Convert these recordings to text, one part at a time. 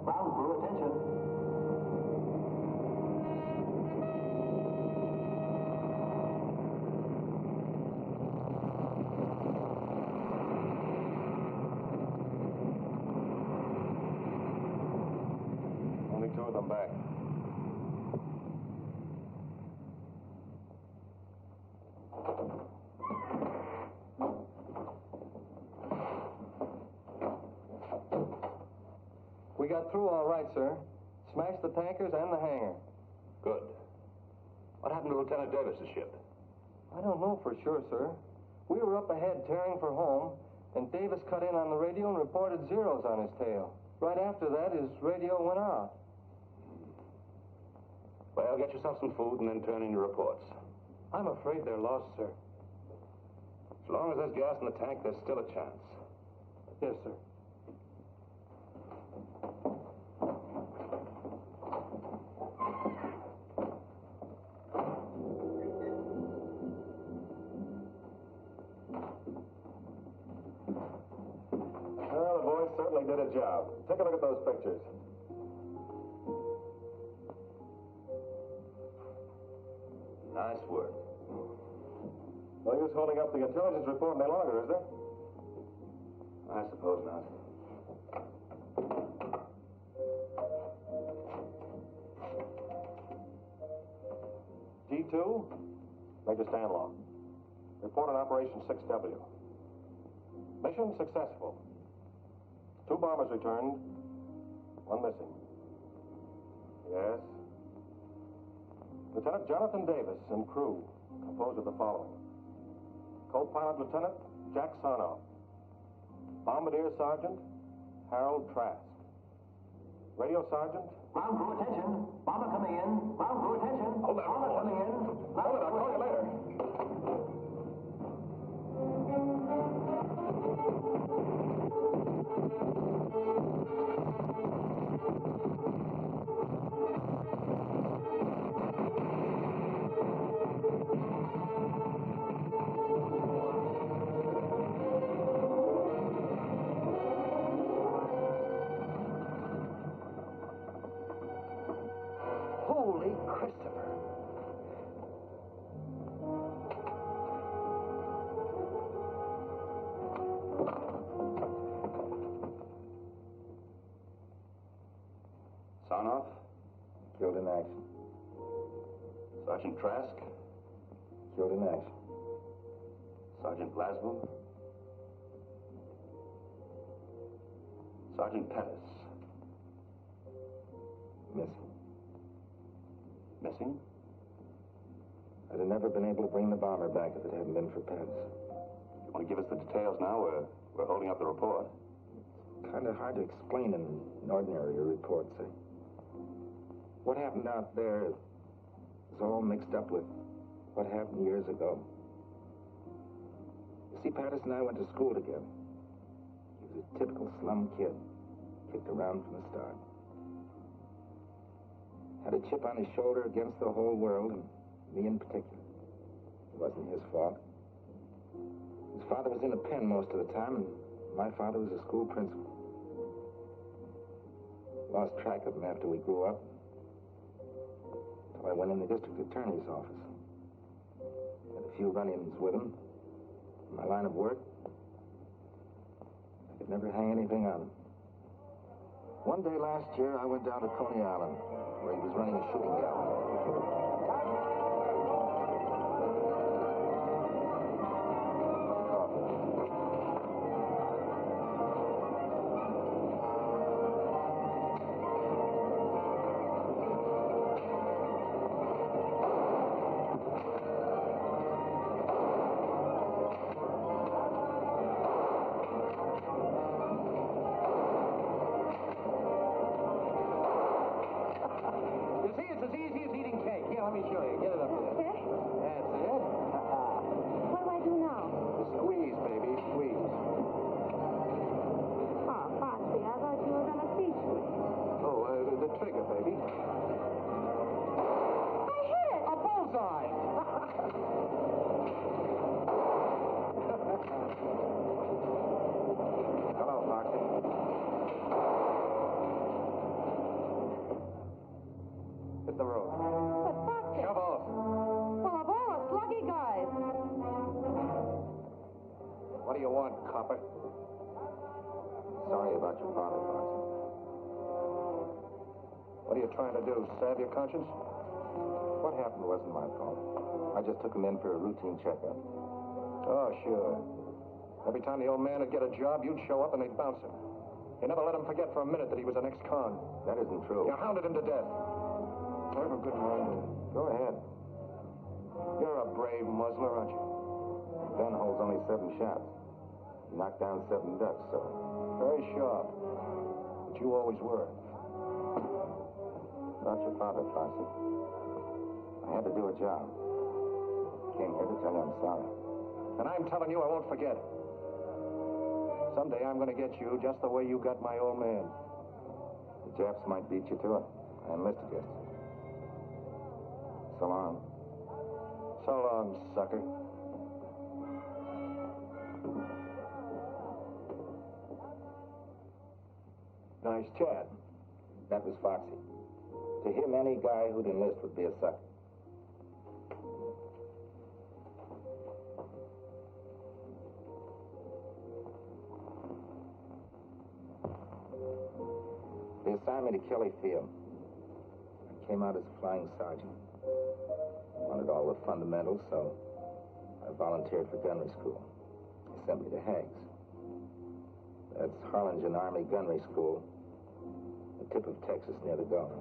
Ground crew, attention. Only two of them back. We got through all right, sir. Smashed the tankers and the hangar. Good. What happened to Lieutenant Davis's ship? I don't know for sure, sir. We were up ahead tearing for home, and Davis cut in on the radio and reported zeros on his tail. Right after that, his radio went off. Well, get yourself some food and then turn in your reports. I'm afraid they're lost, sir. As long as there's gas in the tank, there's still a chance. Yes, sir. Well, the boys certainly did a job. Take a look at those pictures. Nice work. No use holding up the intelligence report any longer, is there? I suppose not. G2, Major Stanlaw. Report on Operation 6W. Mission successful. 2 bombers returned, 1 missing. Yes. Lieutenant Jonathan Davis and crew, composed of the following. Co-pilot Lieutenant Jack Sarnoff. Bombardier Sergeant Harold Trask. Radio Sergeant. Ground crew, attention. Bomber coming in. Ground crew, attention. Hold that Bomber report. coming in. Hold it, I'll call you later. Holy Christopher. Sarnoff? Killed in action. Sergeant Trask? Killed in action. Sergeant Glasgow? Sergeant Pettis? Missing. Missing? I'd have never been able to bring the bomber back if it hadn't been for Pettis. You want to give us the details now? We're holding up the report. Kind of hard to explain in an ordinary report, say. What happened out there is all mixed up with what happened years ago. You see, Pettis and I went to school together. He was a typical slum kid, kicked around from the start. Had a chip on his shoulder against the whole world, and me in particular. It wasn't his fault. His father was in a pen most of the time, and my father was a school principal. Lost track of him after we grew up. Until I went in the district attorney's office. Had a few run-ins with him. In my line of work, I could never hang anything on him. One day last year, I went down to Coney Island, where he was running a shooting gallery. You see, it's as easy as eating cake. What do you want, copper? Sorry about your father, Foxy. What are you trying to do, salve your conscience? What happened wasn't my fault. I just took him in for a routine checkup. Oh, sure. Every time the old man would get a job, you'd show up and they'd bounce him. You never let him forget for a minute that he was an ex-con. That isn't true. You hounded him to death. I have a good mind. Go ahead. You're a brave muzzler, aren't you? Gun holds only 7 shots. You knocked down 7 ducks, so... Very sharp. But you always were. About your father, Foxy. I had to do a job. Came here to tell you I'm sorry. And I'm telling you I won't forget it. Someday I'm going to get you just the way you got my old man. The Japs might beat you to it. I enlisted yesterday. So long. So long, sucker. Nice chat. That was Foxy. To him, any guy who'd enlist would be a sucker. They assigned me to Kelly Field. I came out as a flying sergeant. Wanted all the fundamentals, so I volunteered for gunnery school. They sent me to Hague's. That's Harlingen Army Gunnery School, the tip of Texas near the Gulf.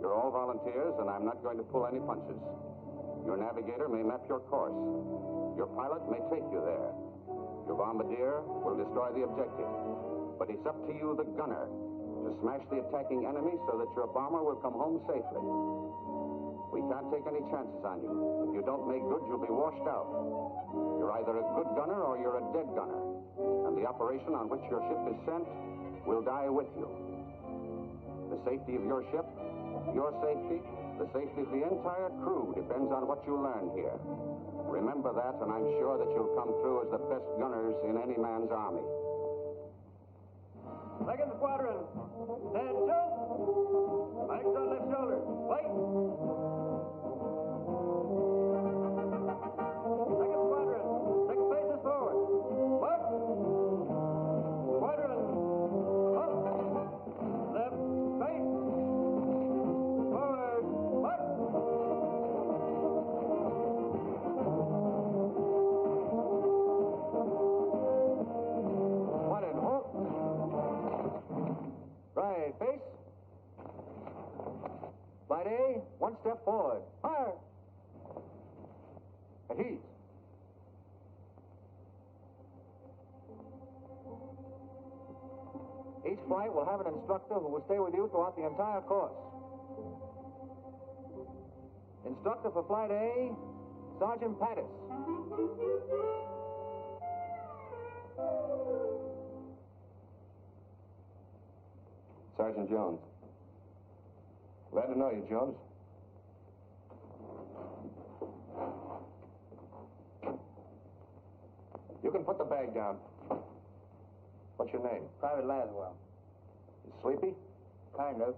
You're all volunteers, and I'm not going to pull any punches. Your navigator may map your course. Your pilot may take you there. Your bombardier will destroy the objective. But it's up to you, the gunner, to smash the attacking enemy so that your bomber will come home safely. We can't take any chances on you. If you don't make good, you'll be washed out. You're either a good gunner or you're a dead gunner. And the operation on which your ship is sent will die with you. The safety of your ship, your safety, the safety of the entire crew depends on what you learn here. Remember that, and I'm sure that you'll come through as the best gunners in any man's army. Second squadron, attention! Flags on left shoulder, wait! Second squadron, 6 paces forward, march! Squadron, up! Left, face! Forward, march! One and halt. Right, face. Flight A, 1 step forward. Fire! At ease. Each flight will have an instructor who will stay with you throughout the entire course. Instructor for Flight A, Sergeant Pattis. Sergeant Jones. Glad to know you, Jones. You can put the bag down. What's your name? Private Laswell. You sleepy? Kind of.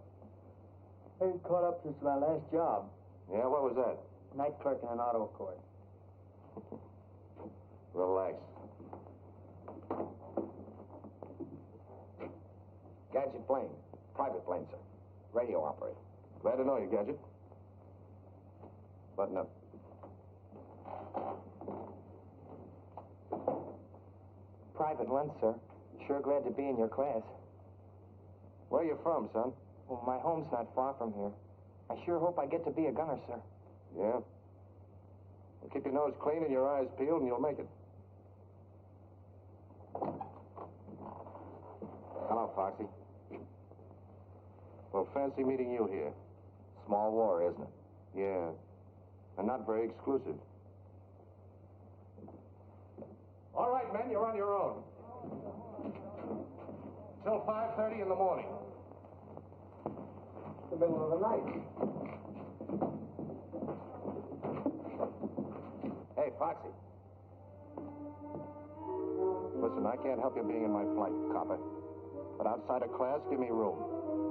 I was caught up since my last job. Yeah, what was that? Night clerk in an auto court. Relax. Gadget plane. Private plane, sir. Radio operator. Glad to know you, Gadget. Button up. Private one, sir. Sure glad to be in your class. Where you from, son? Well, my home's not far from here. I sure hope I get to be a gunner, sir. Yeah? Well, keep your nose clean and your eyes peeled, and you'll make it. Hello, Foxy. Well, fancy meeting you here. Small war, isn't it? Yeah. And not very exclusive. All right, men, you're on your own. Till 5:30 in the morning. The middle of the night. Hey, Foxy. Listen, I can't help you being in my flight, copper. But outside of class, give me room.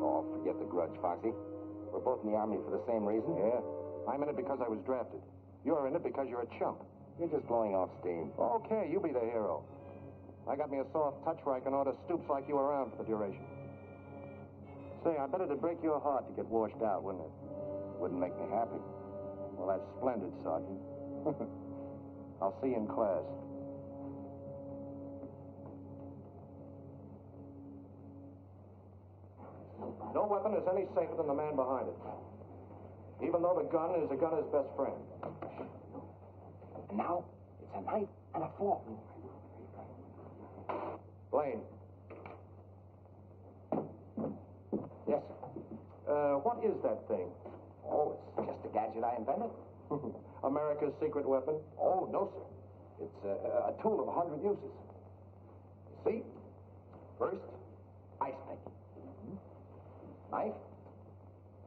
Oh, forget the grudge, Foxy. We're both in the Army for the same reason. Yeah? I'm in it because I was drafted. You're in it because you're a chump. You're just blowing off steam. Okay, you be the hero. I got me a soft touch where I can order stoops like you around for the duration. Say, I bet it'd break your heart to get washed out, wouldn't it? Wouldn't make me happy. Well, that's splendid, Sergeant. I'll see you in class. No weapon is any safer than the man behind it. Even though the gun is a gunner's best friend. And now, it's a knife and a fork. Blaine. Yes, sir. What is that thing? Oh, it's just a gadget I invented. America's secret weapon? Oh, no, sir. It's a tool of 100 uses. You see? First, ice pick. Knife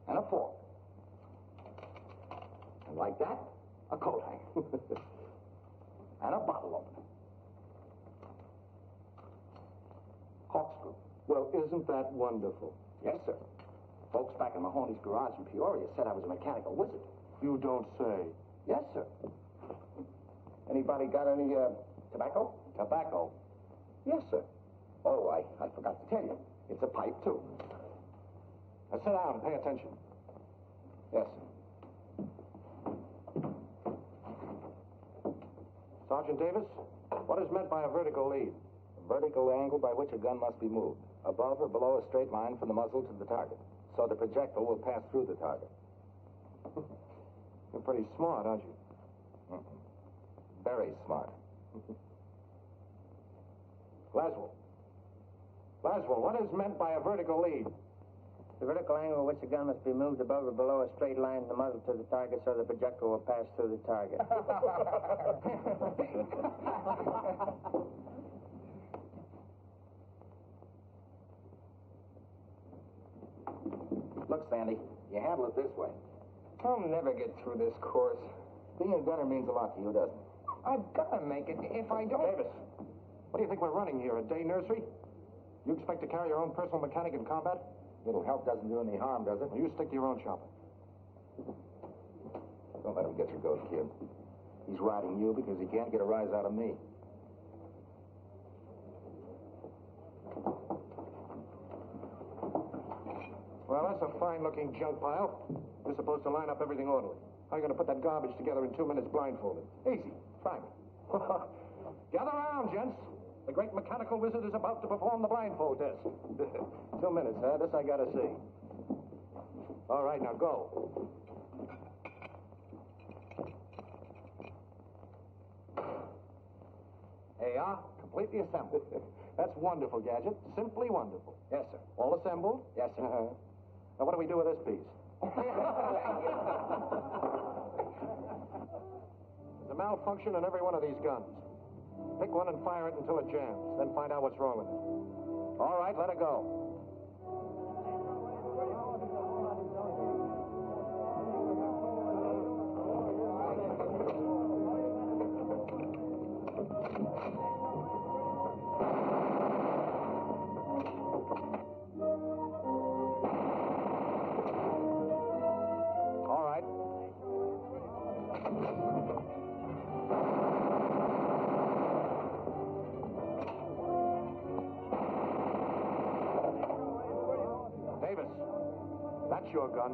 and a fork. And like that, a coat hanger. And a bottle opener. Corkscrew. Well, isn't that wonderful? Yes, sir. Folks back in Mahoney's garage in Peoria said I was a mechanical wizard. You don't say. Yes, sir. Anybody got any, tobacco? Tobacco? Yes, sir. Oh, I forgot to tell you. It's a pipe, too. Now sit down and pay attention. Yes, sir. Sergeant Davis, what is meant by a vertical lead? A vertical angle by which a gun must be moved, above or below a straight line from the muzzle to the target, so the projectile will pass through the target. You're pretty smart, aren't you? Very smart. Laswell. Laswell, what is meant by a vertical lead? The vertical angle at which the gun must be moved above or below a straight line from the muzzle to the target so the projectile will pass through the target. Look, Sandy, you handle it this way. I'll never get through this course. Being a gunner means a lot to you, doesn't it? I've got to make it. If I don't... Davis, what do you think we're running here, a day nursery? You expect to carry your own personal mechanic in combat? Little help doesn't do any harm, does it? Well, you stick to your own chopper. Don't let him get your goat, kid. He's riding you because he can't get a rise out of me. Well, that's a fine-looking junk pile. You're supposed to line up everything orderly. How are you going to put that garbage together in 2 minutes blindfolded? Easy. Try me. Gather around, gents. The great mechanical wizard is about to perform the blindfold test. 2 minutes, huh? This I gotta see. All right, now go. There you are, completely assembled. That's wonderful, Gadget. Simply wonderful. Yes, sir. All assembled? Yes, sir. Now, what do we do with this piece? a malfunction in every one of these guns. Pick one and fire it until it jams, then find out what's wrong with it. All right, let it go. Davis, that's your gun.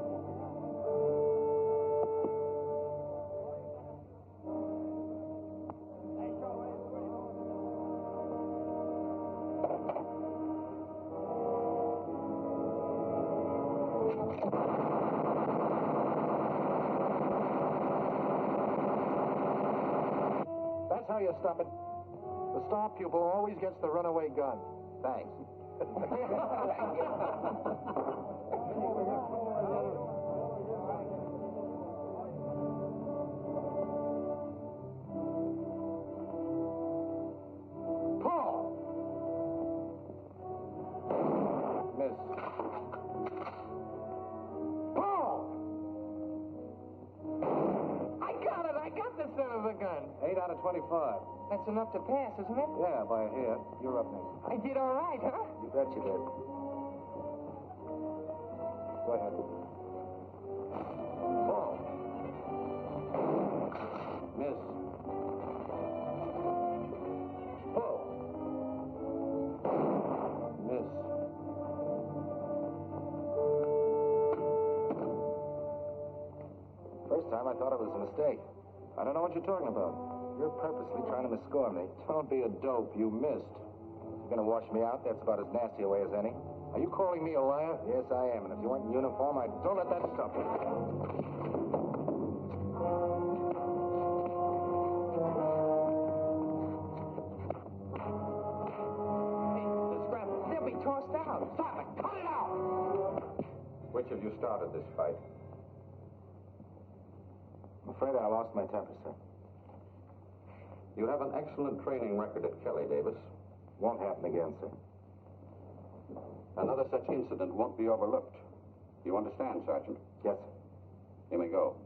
That's how you stop it. The star pupil always gets the runaway gun. Thanks. Paul! Miss. Paul! I got it! I got the son of a gun! 8 out of 25. That's enough to pass, isn't it? Yeah, by a hair. You're up next. I did all right, huh? You bet you did. Go ahead. Paul. Miss. Paul. Miss. First time I thought it was a mistake. I don't know what you're talking about. You're purposely trying to misscore me. Don't be a dope. You missed. You're gonna wash me out? That's about as nasty a way as any. Are you calling me a liar? Yes, I am. And if you weren't in uniform, I'd... Don't let that stop you. They'll be tossed out. Stop it. Cut it out. Which of you started this fight? I'm afraid I lost my temper, sir. You have an excellent training record at Kelly, Davis. Won't happen again, sir. Another such incident won't be overlooked. You understand, Sergeant? Yes, sir. You may go.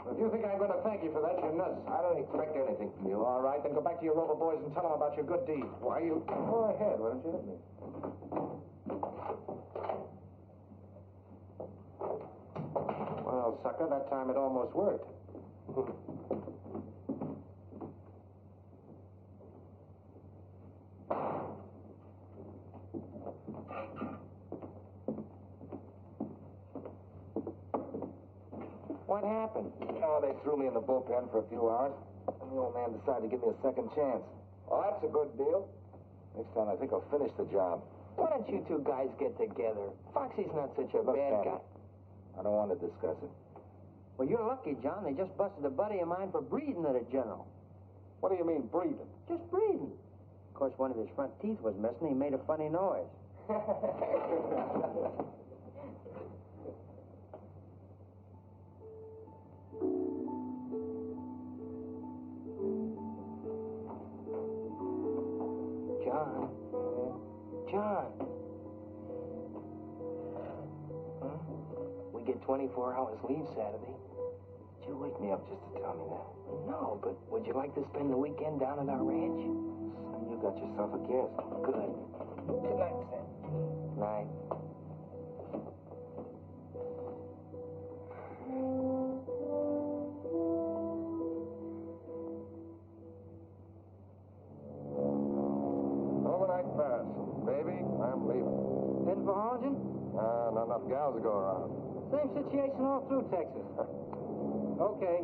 If you think I'm going to thank you for that, you're nuts. I don't expect anything from you. All right, then go back to your rover boys and tell them about your good deed. Why, you... Go ahead. Why don't you hit me? Well, sucker, that time it almost worked. What happened? Oh, they threw me in the bullpen for a few hours. And the old man decided to give me a second chance. Well, that's a good deal. Next time, I think I'll finish the job. Why don't you two guys get together? Foxy's not such a Look, bad Danny, guy. I don't want to discuss it. Well, you're lucky, John. They just busted a buddy of mine for breathing at a general. What do you mean, breathing? Just breathing. Of course, one of his front teeth was missing. He made a funny noise. John. Huh? We get 24 hours leave Saturday. Did you wake me up just to tell me that? No, but would you like to spend the weekend down at our ranch? Son, you got yourself a guest. Good. Good night, Sam. Night. Overnight pass. Baby, I'm leaving. Heading for Harlingen? Not enough gals to go around. Same situation all through Texas. Okay.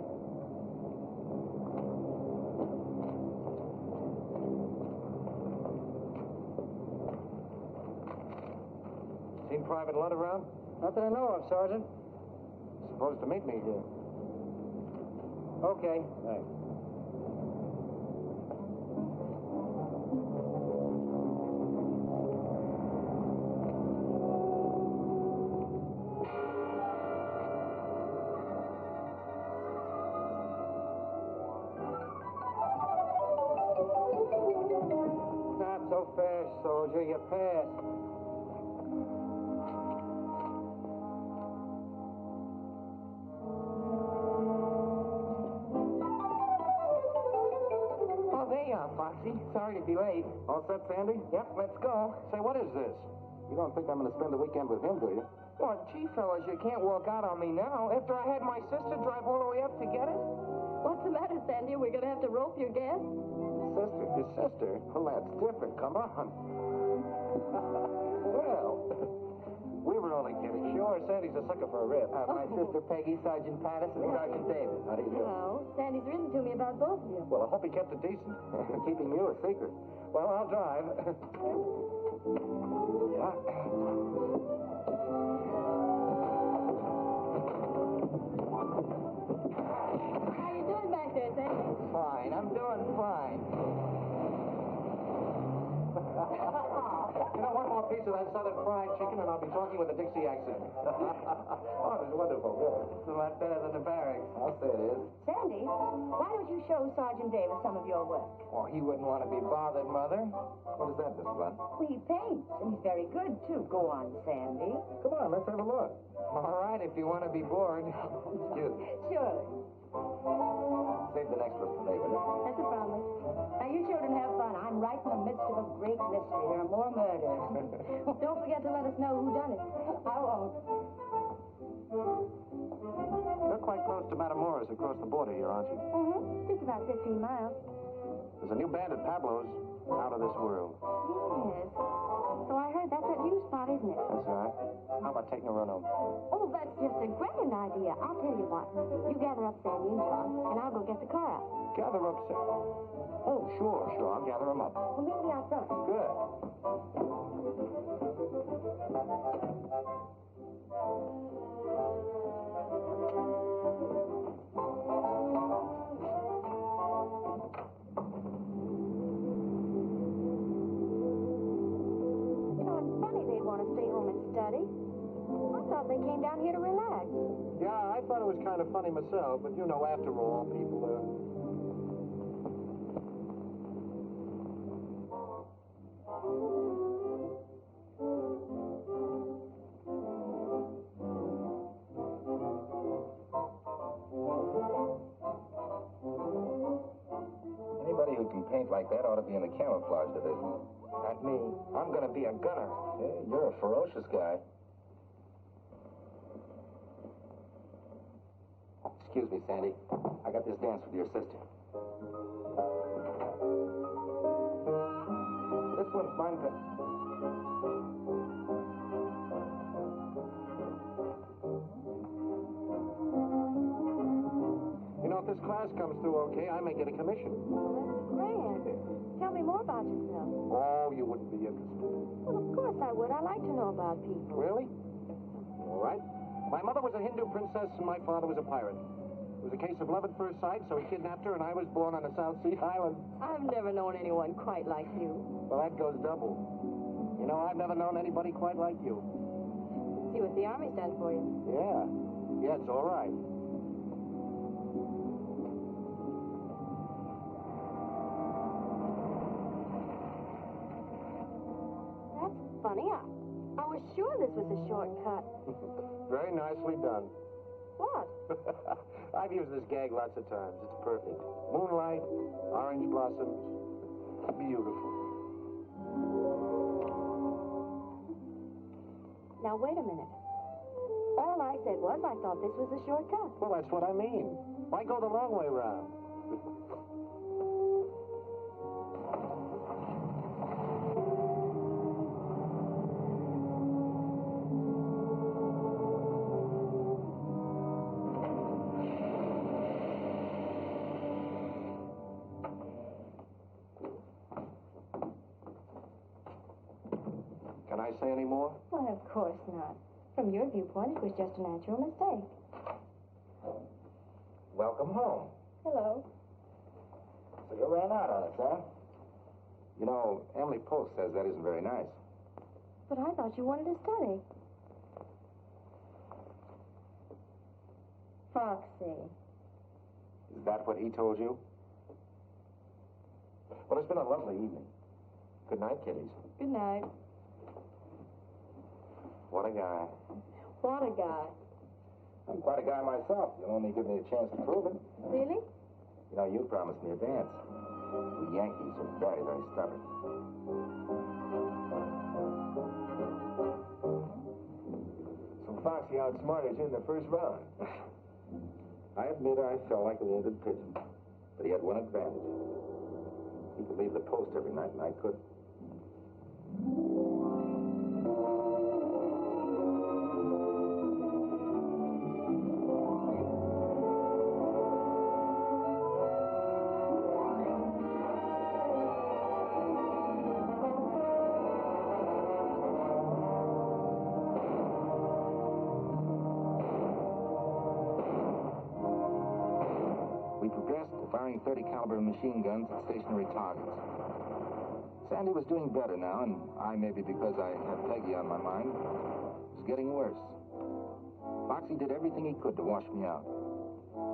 Seen Private Ludd around? Not that I know of, Sergeant. Supposed to meet me here. Okay. Thanks. Not so fast, soldier. You passed. Oh, there you are, Foxy. Sorry to be late. All set, Sandy? Yep, let's go. Say, what is this? You don't think I'm going to spend the weekend with him, do you? Well, gee, fellas, you can't walk out on me now. After I had my sister drive all the way up to get us. What's the matter, Sandy? We're going to have to rope your guest? Sister? Your sister? Well, that's different. Come on. Well, we were only kidding. Sure, Sandy's a sucker for a rip. My sister Peggy, Sergeant Patterson, Sergeant Davis. How do you do? Well, Sandy's written to me about both of you. Well, I hope he kept it decent. Keeping you a secret. Well, I'll drive. Yeah. How you doing back there, Sandy? Fine, I'm doing fine. You know, one more piece of that southern fried chicken and I'll be talking with a Dixie accent. Oh, it was wonderful, really. It's a lot better than the barracks. I'll say it is. Sandy, why don't you show Sergeant Davis some of your work? Oh, he wouldn't want to be bothered, Mother. What is that, Miss Blunt? Well, he paints, and he's very good, too. Go on, Sandy. Come on, let's have a look. All right, if you want to be bored. Excuse me. Sure. Save the next one for me, will you? That's a promise. Now, you children have fun. I'm right in the midst of a great mystery. There are more murders. Don't forget to let us know who done it. I won't. You're quite close to Matamoros across the border here, aren't you? Mm-hmm. Just about 15 miles. There's a new band at Pablo's, out of this world. Yes. So I heard that's that new spot, isn't it? That's right. How about taking a run over? Oh, that's just a grand idea. I'll tell you what. You gather up Sandy and John, and I'll go get the car out. Gather up, sir. Oh, sure. I'll gather them up. Well, meet me out front. Good. You know, it's funny they'd want to stay home and study. I thought they came down here to relax. Yeah, I thought it was kind of funny myself, but you know, after all, people Anybody who can paint like that ought to be in the camouflage division. Not me. I'm going to be a gunner. Hey, you're a ferocious guy. Excuse me, Sandy. I got this dance with your sister. This one's mine. You know, if this class comes through okay, I may get a commission. Well, that's grand. Tell me more about yourself. Oh, you wouldn't be interested. Well, of course I would. I like to know about people. Really? All right. My mother was a Hindu princess and my father was a pirate. It was a case of love at first sight, so he kidnapped her and I was born on a South Sea island. I've never known anyone quite like you. Well, that goes double. You know, I've never known anybody quite like you. See what the Army's done for you. Yeah, it's all right. That's funny. I was sure this was a shortcut. Very nicely done. What? I've used this gag lots of times. It's perfect. Moonlight, orange blossoms. Beautiful. Now, wait a minute. All I said was I thought this was a shortcut. Well, that's what I mean. Why go the long way round? Can I say any more? Well, of course not. From your viewpoint, it was just a natural mistake. Welcome home. Hello. So you ran out on us, huh? You know, Emily Post says that isn't very nice. But I thought you wanted to study. Foxy. Is that what he told you? Well, it's been a lovely evening. Good night, kiddies. Good night. What a guy. What a guy. I'm quite a guy myself. You'll only give me a chance to prove it. Really? You know, you promised me a dance. The Yankees are very, very stubborn. So Foxy outsmarted you in the first round. I admit I felt like a wounded pigeon, but he had one advantage. He could leave the post every night, and I couldn't. We progressed to firing 30 caliber machine guns at stationary targets. Sandy was doing better now, and I, maybe because I had Peggy on my mind, was getting worse. Foxy did everything he could to wash me out.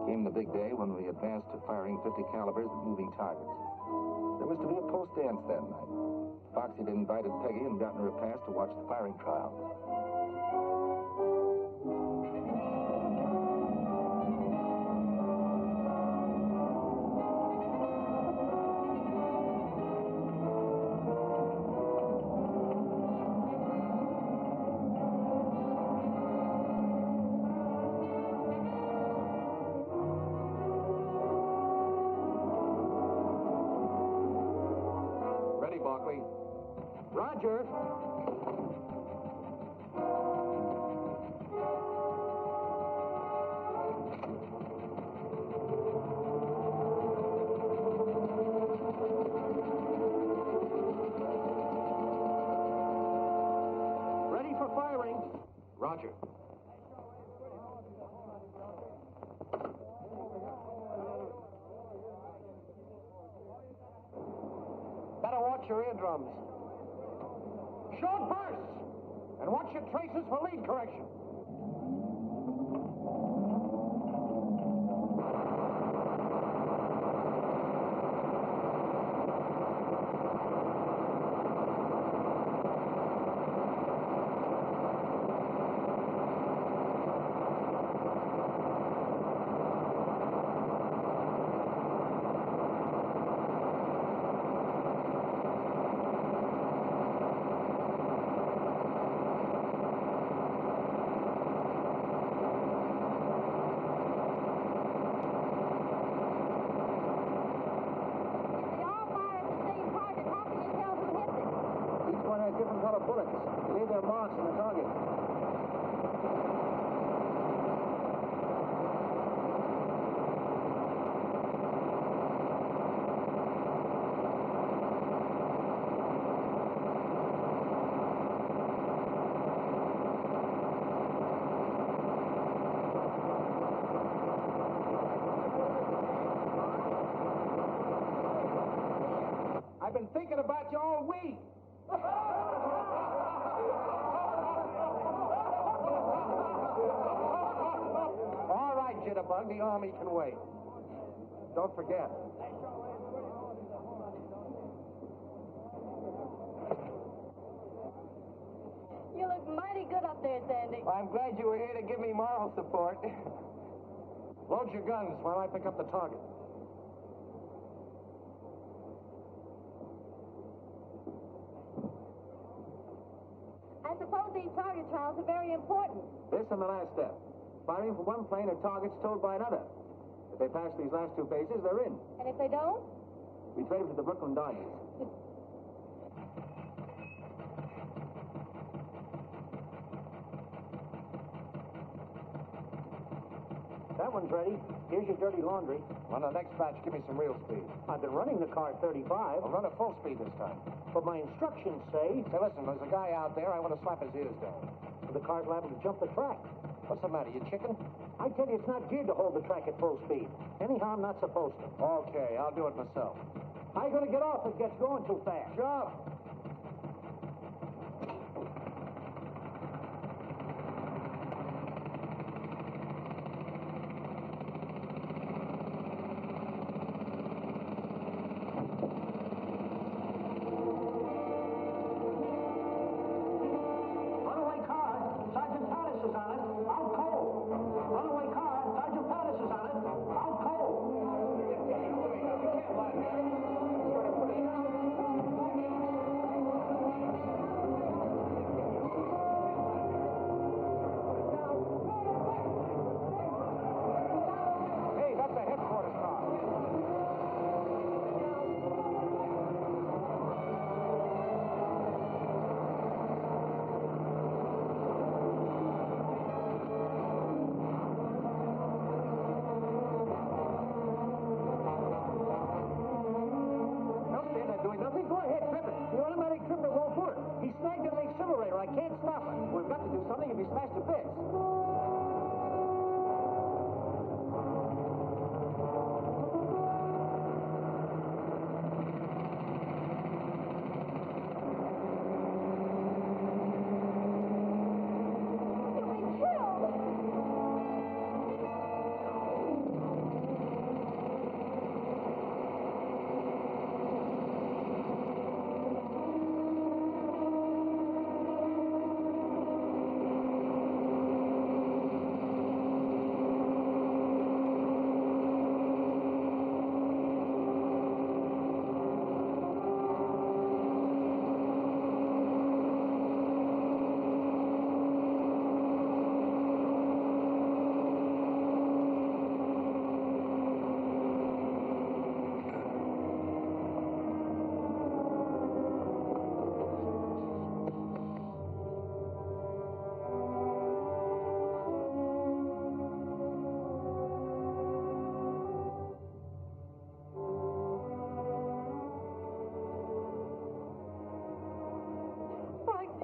Came the big day when we advanced to firing 50 calibers at moving targets. There was to be a post dance that night. Foxy had invited Peggy and gotten her a pass to watch the firing trial. Ready, Barkley. Roger. Ready for firing. Roger. Better watch your eardrums. Short bursts! And watch your traces for lead correction. They all fire at the same target. How can you tell who hit them? Each one has different color bullets. Leave their marks on the target. I've been thinking about you all week. All right, Jitterbug, the Army can wait. Don't forget. You look mighty good up there, Sandy. I'm glad you were here to give me moral support. Load your guns while I pick up the target. I suppose these target trials are very important. This and the last step. Firing from one plane at targets told by another. If they pass these last two phases, they're in. And if they don't? We trade them to the Brooklyn Dodgers. That one's ready. Here's your dirty laundry. On the next batch, give me some real speed. I've been running the car at 35, I'll run at full speed this time. but my instructions say Say, listen, there's a guy out there. I want to slap his ears down. the car's liable to jump the track. What's the matter, you chicken? I tell you, it's not geared to hold the track at full speed. Anyhow, I'm not supposed to. Okay, I'll do it myself. How you gonna get off if it gets going too fast? Jump! incinerator. I can't stop it. We've got to do something if he smashed to bits.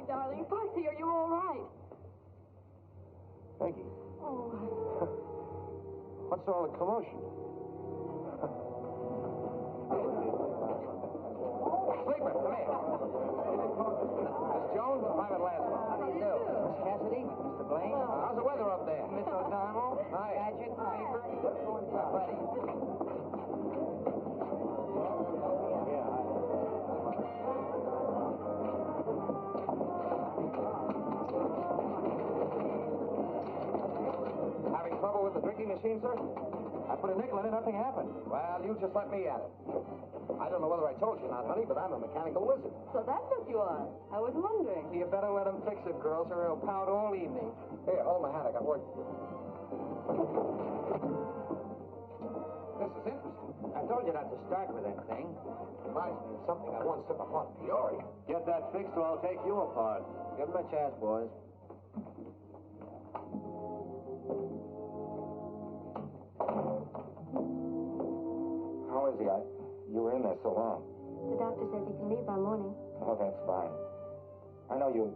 Darling, Foxy, are you all right? Peggy, Oh, what's all the commotion? Sleeper, come here. Miss Jones, Private Laszlo. how do you do? Miss Cassidy, Mr. Blaine. How's the weather up there? Miss O'Donnell? Hi. Gadget, Sleeper. Buddy. Having trouble with the drinking machine, sir? I put a nickel in it, nothing happened. Well, you just let me at it. I don't know whether I told you or not, honey, but I'm a mechanical wizard. So that's what you are. I was wondering. You better let him fix it, girls, or he'll pout all evening. Here, hold my hat. I got work. This is interesting. I told you not to start with that thing. Reminds me of something I once took upon Peoria. Get that fixed or I'll take you apart. Give him a chance, boys. How is he? You were in there so long. The doctor says he can leave by morning. Oh, that's fine. I know you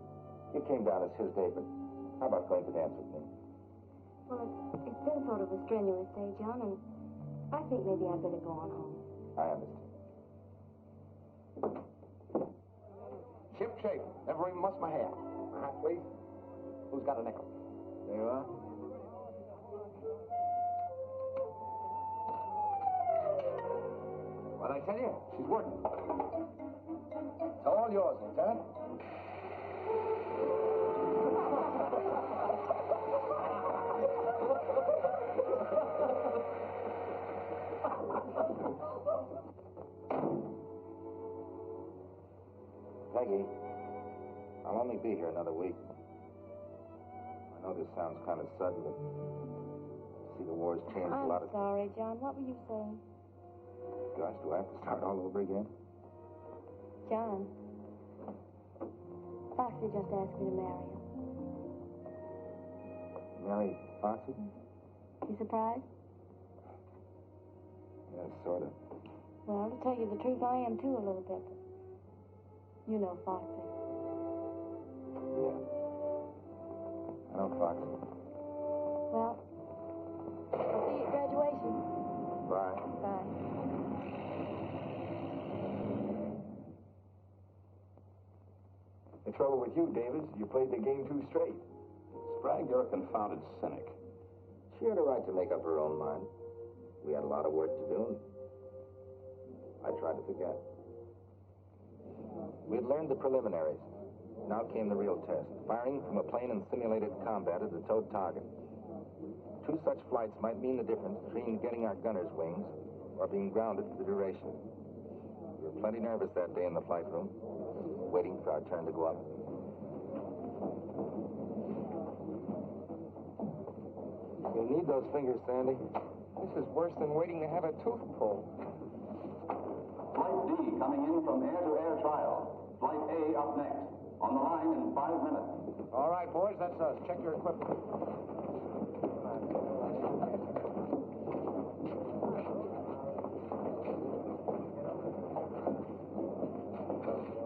came down as his day, but how about going to dance with me? Well, it's been sort of a strenuous day, John, and I think maybe I'd better go on home. I understand. Ship shape. Never even mussed my hair. My hat, please. Who's got a nickel? There you are. What'd I tell you? She's working. It's all yours, Lieutenant. Peggy, I'll only be here another week. I know this sounds kind of sudden, but see, the war's changed a lot I'm of... sorry, John. What were you saying? Gosh, do I have to start all over again? John, Foxy just asked me to marry him. Mary Foxy? You surprised? Yeah, sort of. Well, to tell you the truth, I am too a little bit. You know Foxy. Yeah. I know Foxy. Well, I'll see you at graduation. Bye. Bye. The trouble with you, Davis, you played the game too straight. Sprague, you're a confounded cynic. She had a right to make up her own mind. We had a lot of work to do, and I tried to forget. We had learned the preliminaries. Now came the real test, firing from a plane in simulated combat at a towed target. 2 such flights might mean the difference between getting our gunner's wings or being grounded for the duration. We were plenty nervous that day in the flight room, waiting for our turn to go up. You'll need those fingers, Sandy. This is worse than waiting to have a tooth pulled. Flight D coming in from air-to-air trial. Flight A up next. On the line in 5 minutes. All right, boys, that's us. Check your equipment.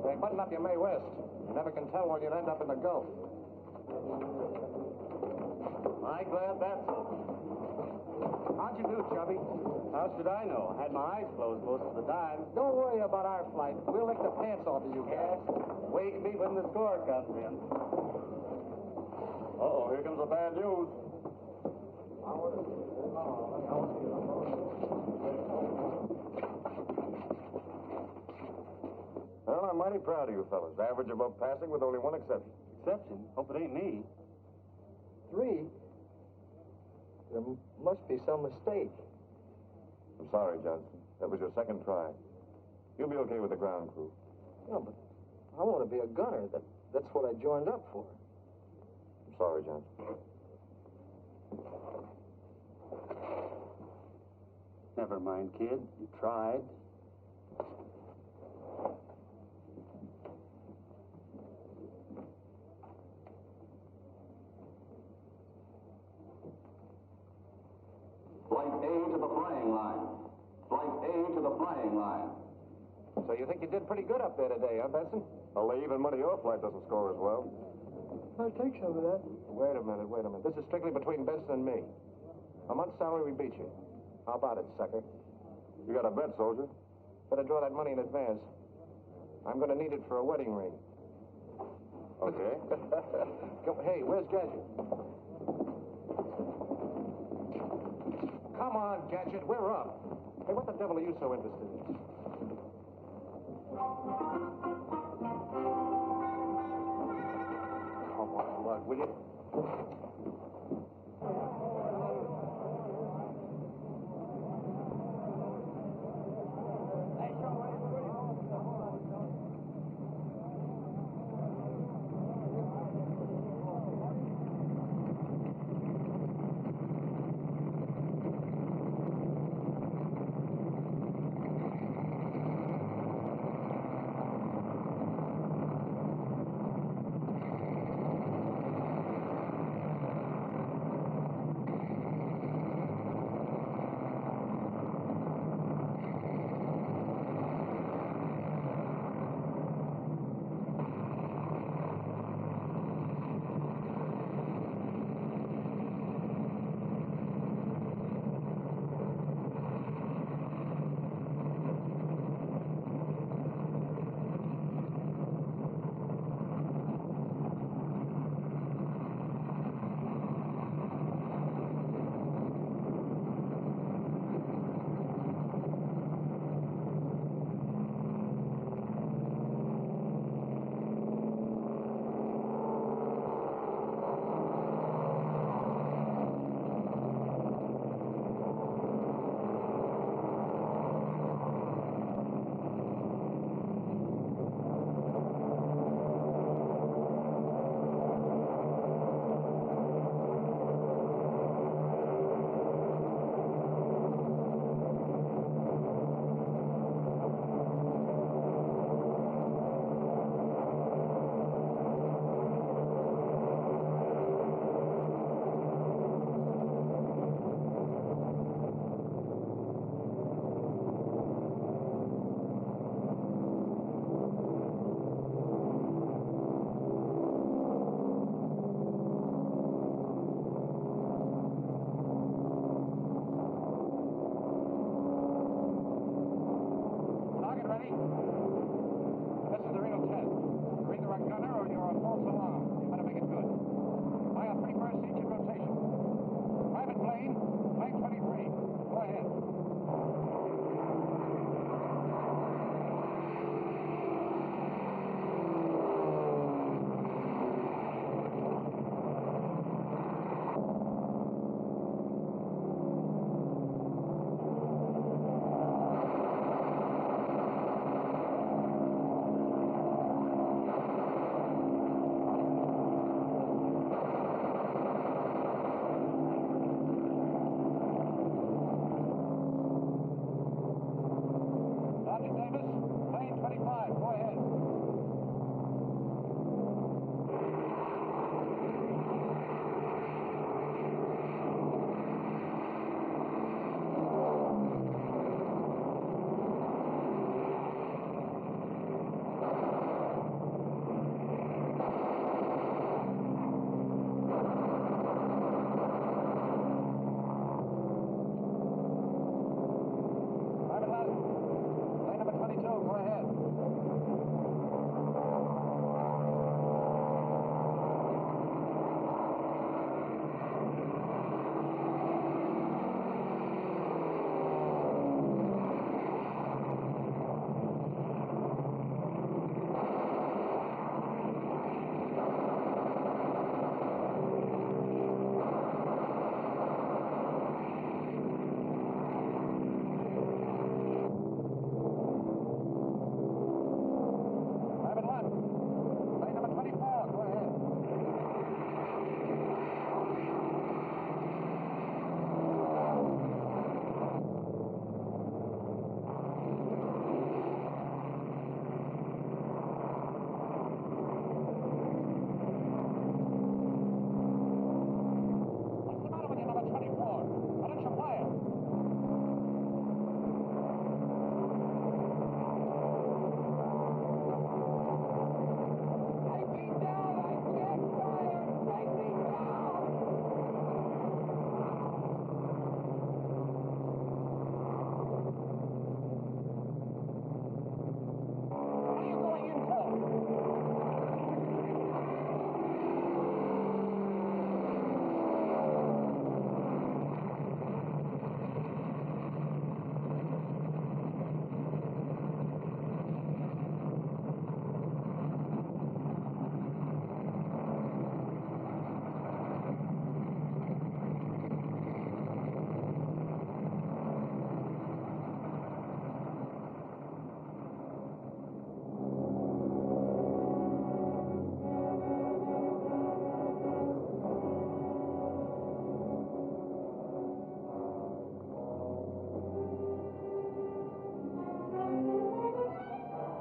Hey, button up your Mae West. You never can tell when you'd end up in the Gulf. I'm glad that's over. How'd you do, Chubby? How should I know? I had my eyes closed most of the time. Don't worry about our flight. We'll lick the pants off of you guys. Wake me when the score comes in. Uh-oh, here comes the bad news. Well, I'm mighty proud of you fellas. Average above passing with only one exception. Exception? Hope it ain't me. 3? There must be some mistake. I'm sorry, Johnson. That was your second try. You'll be okay with the ground crew. No, but I want to be a gunner. That's what I joined up for. I'm sorry, Johnson. Never mind, kid. You tried. Flight A to the flying line. Flight A to the flying line. So you think you did pretty good up there today, huh, Benson? Well, even money your flight doesn't score as well. I'll take some of that. Wait a minute. This is strictly between Benson and me. A month's salary, we beat you. How about it, sucker? You got a bet, soldier. Better draw that money in advance. I'm going to need it for a wedding ring. Okay. Hey, where's Gadget? Come on, Gadget, we're up. Hey, what the devil are you so interested in? Come on, Lug, will you?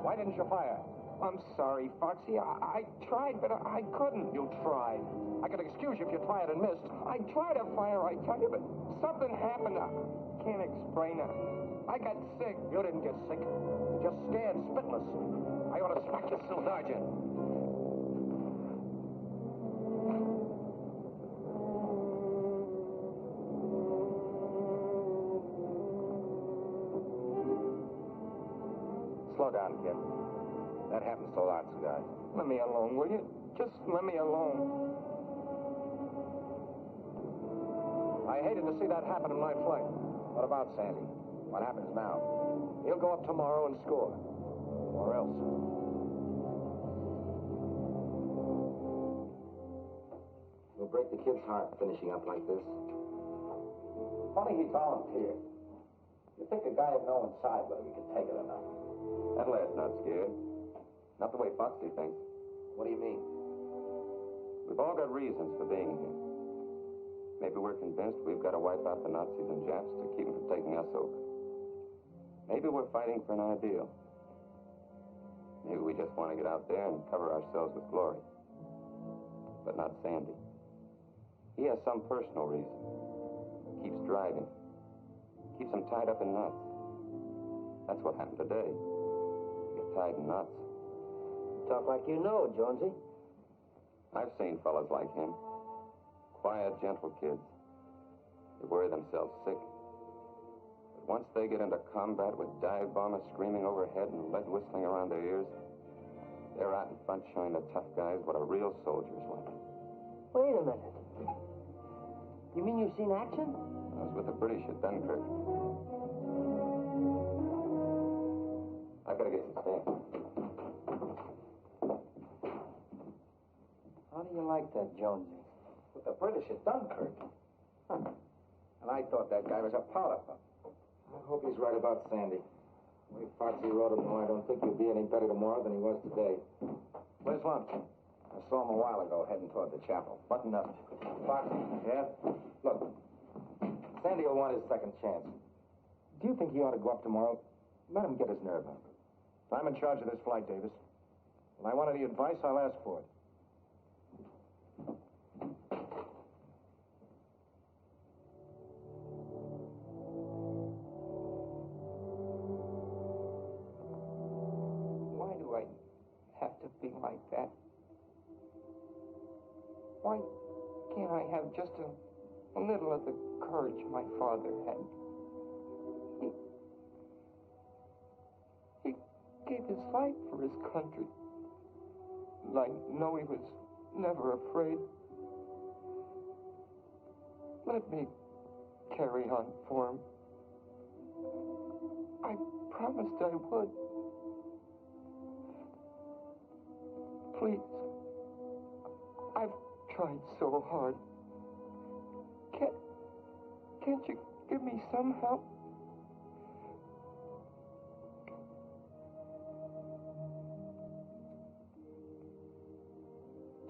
Why didn't you fire? I'm sorry, Foxy. I tried, but I couldn't. You tried. I could excuse you if you fired and missed. I tried to fire, I tell you, but something happened. I can't explain it. I got sick. You didn't get sick. You're just scared, spitless. I ought to smack you still, don't you? Slow down, kid. That happens to lots of guys. Let me alone, will you? Just let me alone. I hated to see that happen in my flight. What about Sandy? What happens now? He'll go up tomorrow and score. Or else. You'll break the kid's heart finishing up like this. Funny he volunteered. You think a guy would know inside whether he could take it or not. That lad's not scared. Not the way Foxy thinks. What do you mean? We've all got reasons for being here. Maybe we're convinced we've got to wipe out the Nazis and Japs to keep them from taking us over. Maybe we're fighting for an ideal. Maybe we just want to get out there and cover ourselves with glory. But not Sandy. He has some personal reason. Keeps driving. Keeps him tied up in knots. That's what happened today. You get tied in knots. Talk like you know, Jonesy. I've seen fellas like him. Quiet, gentle kids. They worry themselves sick. But once they get into combat with dive bombers screaming overhead and lead whistling around their ears, they're out in front showing the tough guys what a real soldier's like. Wait a minute. You mean you've seen action? I was with the British at Dunkirk. I've got to get some steak. How do you like that, Jonesy? With the British at Dunkirk. Huh. And I thought that guy was a powder puff. I hope he's right about Sandy. The way Foxy wrote him, I don't think he'll be any better tomorrow than he was today. Where's lunch? I saw him a while ago heading toward the chapel. Button up. Foxy. Yeah? Look, Sandy will want his second chance. Do you think he ought to go up tomorrow? Let him get his nerve up. I'm in charge of this flight, Davis. When I want any advice, I'll ask for it. Why do I have to be like that? Why can't I have just a little of the courage my father had? He gave his life for his country. And I know he was never afraid. Let me carry on for him. I promised I would. Please. I've tried so hard. Can't you give me some help?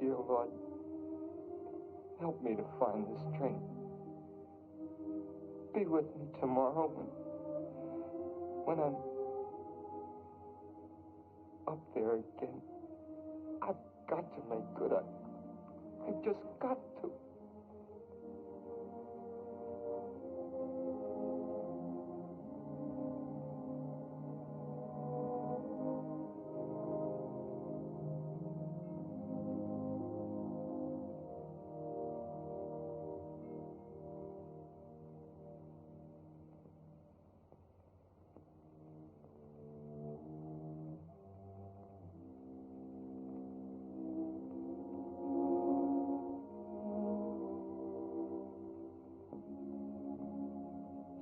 Dear Lord, help me to find the strength. Be with me tomorrow when I'm up there again. I've got to make good. I've just got to.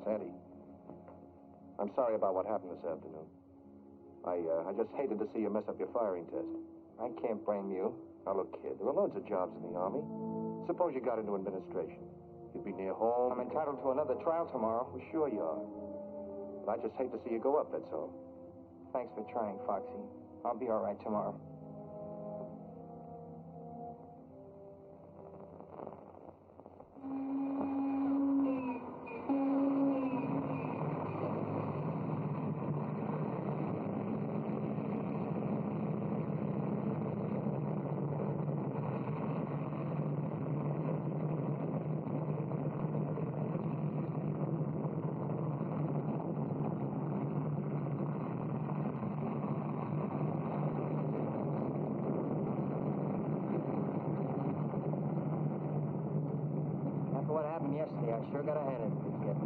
Sandy, I'm sorry about what happened this afternoon. I just hated to see you mess up your firing test. I can't blame you. Now, look, kid, there are loads of jobs in the Army. Suppose you got into administration. You'd be near home. I'm entitled to another trial tomorrow. Well, sure you are. But I just hate to see you go up, that's all. Thanks for trying, Foxy. I'll be all right tomorrow. happened yesterday. I sure got a hand in it, kid.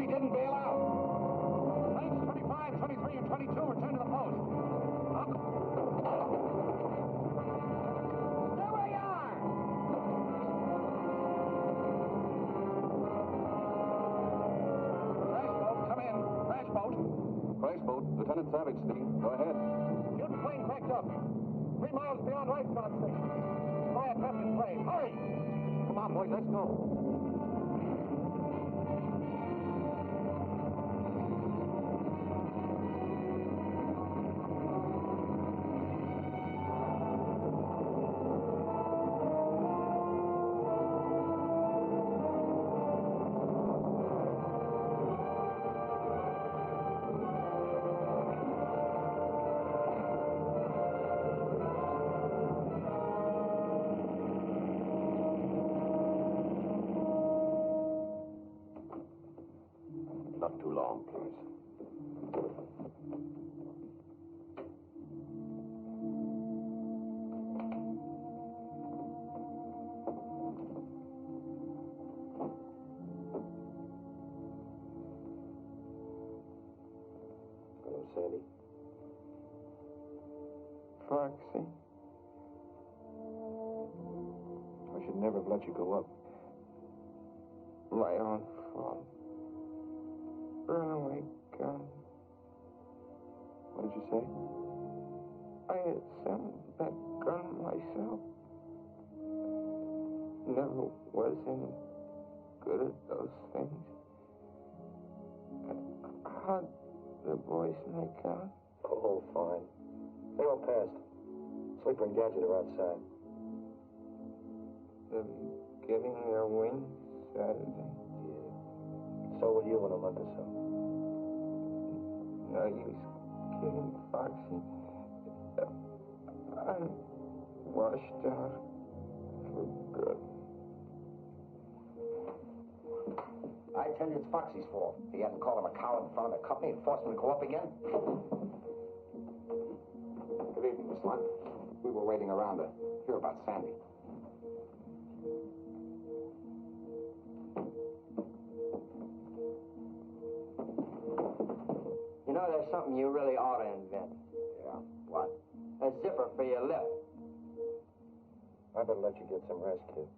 Didn't bail out. Planes 25, 23, and 22 return to the post. There we are! Crash boat, come in. Crash boat. Crash boat, Lieutenant Savage speaking. Go ahead. Student plane cracked up. 3 miles beyond Rifeguard Station. Fly a traffic plane. Hurry! Come on, boys, let's go. Not too long, please. Hello, Sandy. Foxy. I should never have let you go up. My own fault. Runaway gun. What did you say? I assembled that gun myself. Never was any good at those things. How'd the boys make out? Oh, fine. They all passed. Sleeper and Gadget are outside. Them getting their wings Saturday. So will you in a month or so. No use kidding, Foxy. I'm washed out for good. I tell you, it's Foxy's fault. He hadn't called him a coward in front of the company and forced him to go up again. Good evening, Miss Lund. We were waiting around to hear about Sandy. You know, there's something you really ought to invent. Yeah, what? A zipper for your lip. I better let you get some rest, kid.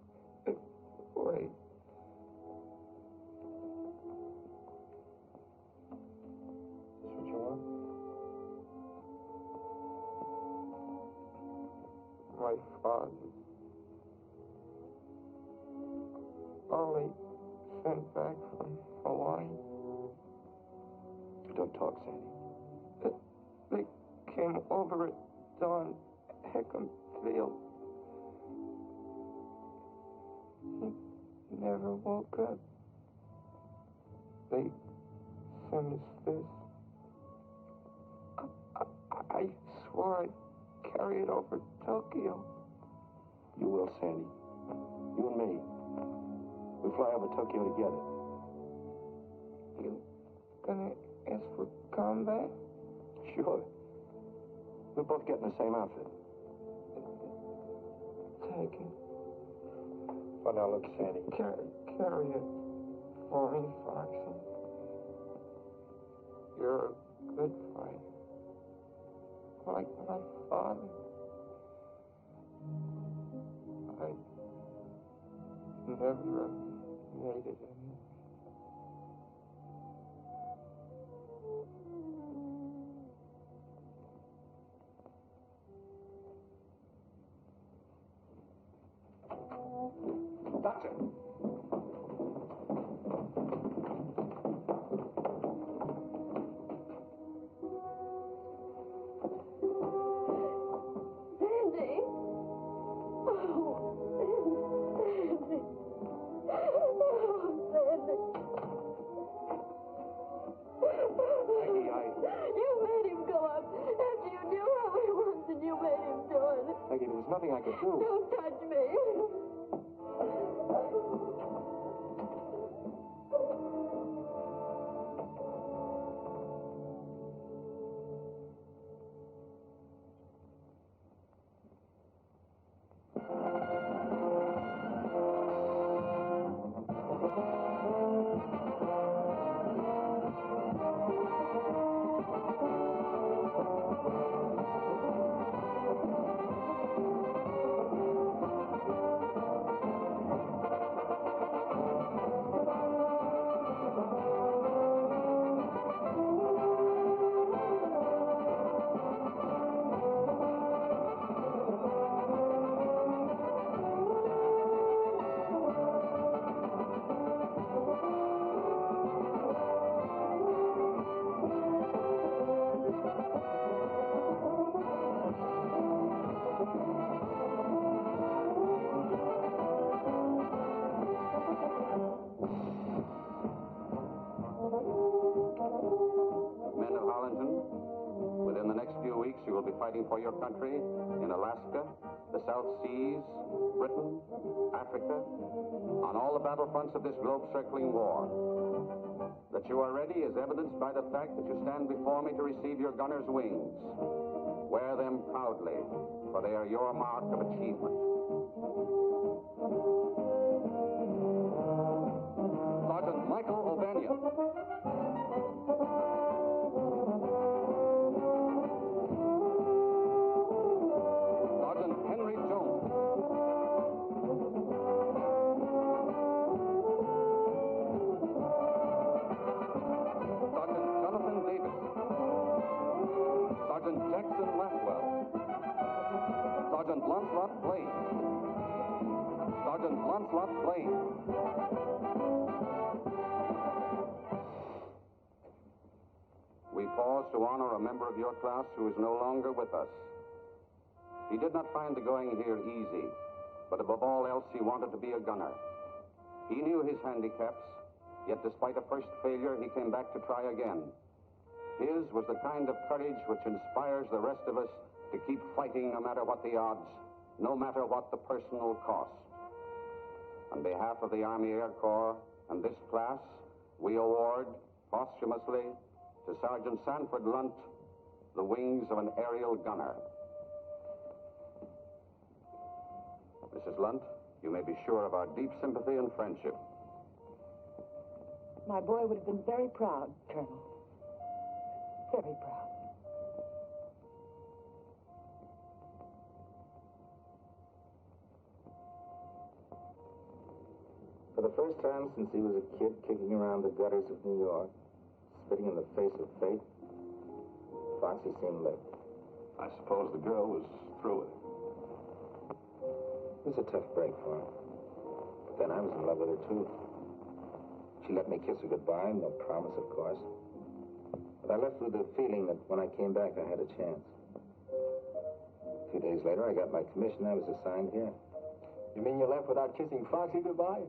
Wait. Is this what you want? My father. Ollie sent back from Hawaii. Don't talk, Sandy. They came over at dawn, Heckham Field. He never woke up. they send us this. I swore I'd carry it over Tokyo. You will, Sandy. You and me. We fly over Tokyo together. You gonna ask for combat? Sure. We'll both get in the same outfit. Thank you. Well, now look, Sandy. Carry it for me, Foxy. You're a good fighter. Like my father. I never made it in. Doctor! Sandy! You made him go up after you knew how he was and you made him do it. Maggie, there was nothing I could do. Don't touch me. Men of Harlingen, within the next few weeks you will be fighting for your country in Alaska, the South Seas, Britain, Africa, on all the battlefronts of this globe-circling war. That you are ready is evidenced by the fact that you stand before me to receive your gunner's wings. Wear them proudly, for they are your mark of achievement. Sergeant Michael O'Banion. Sergeant Henry Jones. Sergeant Jonathan Davis. Sergeant Jackson Maxwell. Sergeant Lancelot Blaine. Sergeant Lancelot Blaine. We pause to honor a member of your class who is no longer with us. He did not find the going here easy, but above all else, he wanted to be a gunner. He knew his handicaps, yet despite a first failure, he came back to try again. His was the kind of courage which inspires the rest of us to keep fighting no matter what the odds, no matter what the personal cost. On behalf of the Army Air Corps and this class, we award, posthumously, to Sergeant Sanford Lunt, the wings of an aerial gunner. Mrs. Lunt, you may be sure of our deep sympathy and friendship. My boy would have been very proud, Colonel. Very proud. For the first time since he was a kid kicking around the gutters of New York, spitting in the face of fate, Foxy seemed licked. I suppose the girl was through with it. It was a tough break for him. But then I was in love with her, too. She let me kiss her goodbye, no promise, of course. But I left with the feeling that when I came back, I had a chance. A few days later, I got my commission. I was assigned here. You mean you left without kissing Foxy goodbye?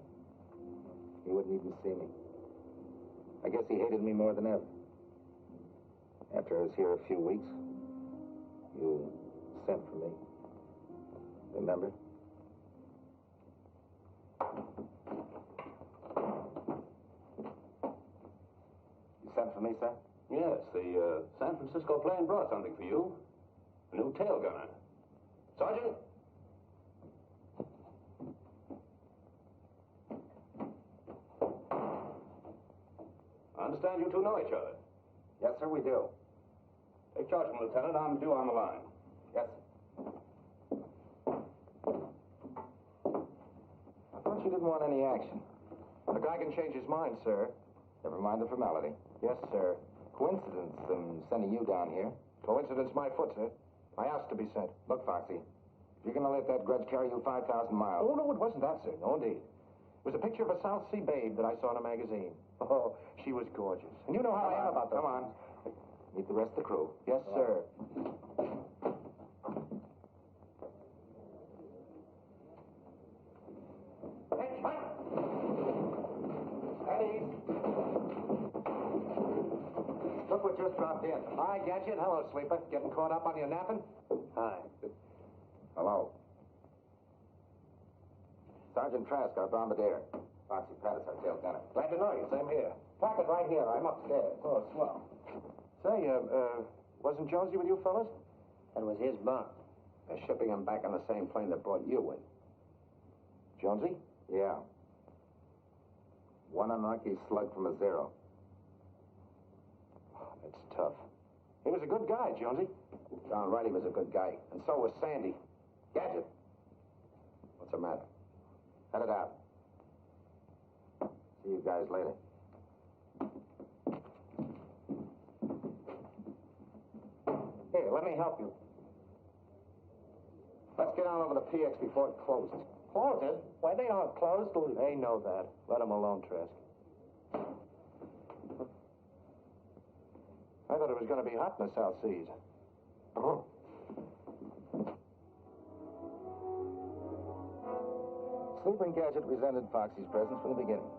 He wouldn't even see me. I guess he hated me more than ever. After I was here a few weeks, you sent for me. Remember? You sent for me, sir? Yes, the San Francisco plane brought something for you. A new tail gunner. Sergeant? I understand you two know each other. Yes, sir, we do. Take charge of him, Lieutenant. I'm due on the line. Yes, sir. I thought you didn't want any action. The guy can change his mind, sir. Never mind the formality. Yes, sir. Coincidence, sending you down here. Coincidence my foot, sir. I asked to be sent. Look, Foxy, if you're going to let that grudge carry you 5,000 miles... Oh, no, it wasn't that, sir. No, indeed. It was a picture of a South Sea babe that I saw in a magazine. Oh, she was gorgeous. And you know how I am about those. Come on. Meet the rest of the crew. Yes, sir. Hey, Mike! Steady. Look what just dropped in. Hi, Gadget. Hello, Sleeper. Getting caught up on your napping? Hi. Hello. Sergeant Trask, our bombardier. Foxy Pattis, our tail gunner. Glad to know you. Same here. Park it right here. I'm upstairs. Oh, swell. Say, wasn't Jonesy with you fellas? That was his bunk. They're shipping him back on the same plane that brought you in. Jonesy? Yeah. One unlucky slug from a zero. Oh, that's tough. He was a good guy, Jonesy. Darn right he was a good guy. And so was Sandy. Gadget. What's the matter? Head it out. See you guys later. Here, let me help you. Let's get on over the PX before it closes. Closes? Why, they aren't closed till... They know that. Let them alone, Trask. I thought it was going to be hot in the South Seas. Sleeper and Gadget resented Foxy's presence from the beginning.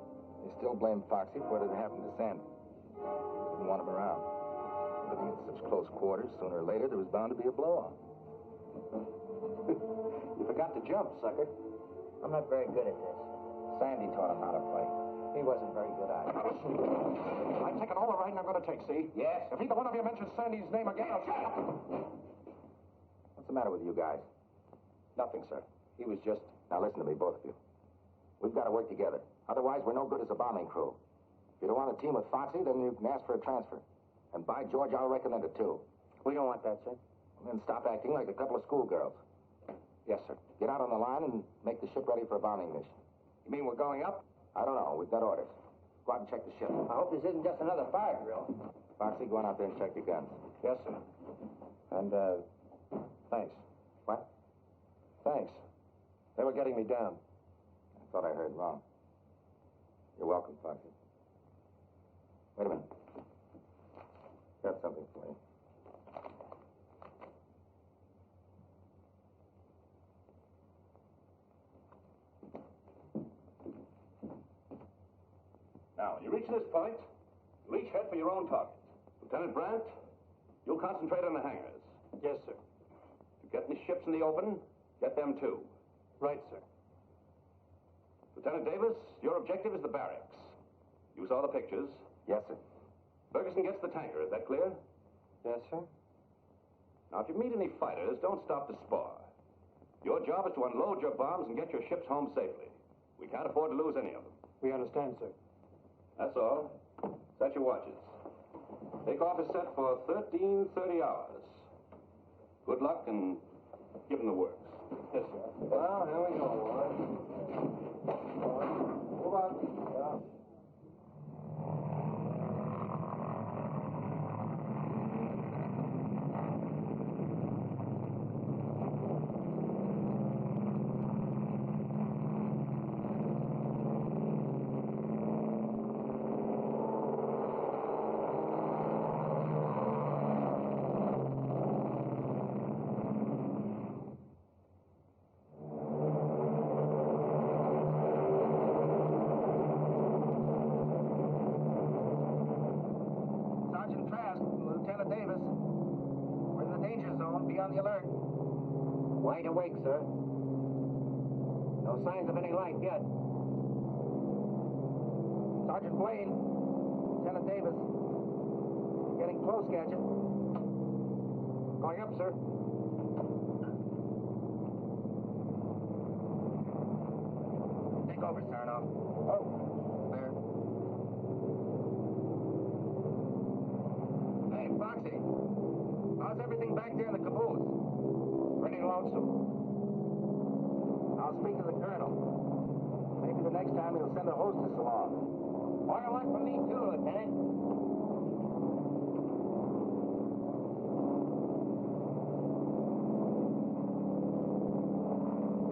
They still blamed Foxy for what had happened to Sandy. Didn't want him around. Living in such close quarters, sooner or later there was bound to be a blow-off. You forgot to jump, sucker. I'm not very good at this. Sandy taught him how to play. He wasn't very good either. I'm taking all the right I'm going to take, see? Yes? If either one of you mentions Sandy's name again, I'll shoot you. What's the matter with you guys? Nothing, sir. He was just... Now listen to me, both of you. We've got to work together. Otherwise, we're no good as a bombing crew. If you don't want to team with Foxy, then you can ask for a transfer. And by George, I'll recommend it, too. We don't want that, sir. And then stop acting like a couple of schoolgirls. Yes, sir. Get out on the line and make the ship ready for a bombing mission. You mean we're going up? I don't know. We've got orders. Go out and check the ship. I hope this isn't just another fire drill. Foxy, go on out there and check your guns. Yes, sir. And, thanks. What? Thanks. They were getting me down. I thought I heard wrong. You're welcome, Foxy. Wait a minute. Got something for you. Now, when you reach this point, you each head for your own target. Lieutenant Brandt, you'll concentrate on the hangars. Yes, sir. If you get any ships in the open, get them too. Right, sir. Lieutenant Davis, your objective is the barracks. You saw the pictures. Yes, sir. Ferguson gets the tanker, is that clear? Yes, sir. Now, if you meet any fighters, don't stop to spar. Your job is to unload your bombs and get your ships home safely. We can't afford to lose any of them. We understand, sir. That's all. Set your watches. Takeoff is set for 13:30 hours. Good luck and give them the works. Yes, sir. Well, here we go, boys. Move on. Yeah. Wide awake, sir. No signs of any life yet. Sergeant Blaine, Lieutenant Davis. Getting close, Gadget. Going up, sir. Take over, Sarnoff. Oh, there. Hey, Foxy. How's everything back there in the caboose? Pretty lonesome. I'll speak to the colonel. Maybe the next time he'll send a hostess along. More luck for me, too, Lieutenant.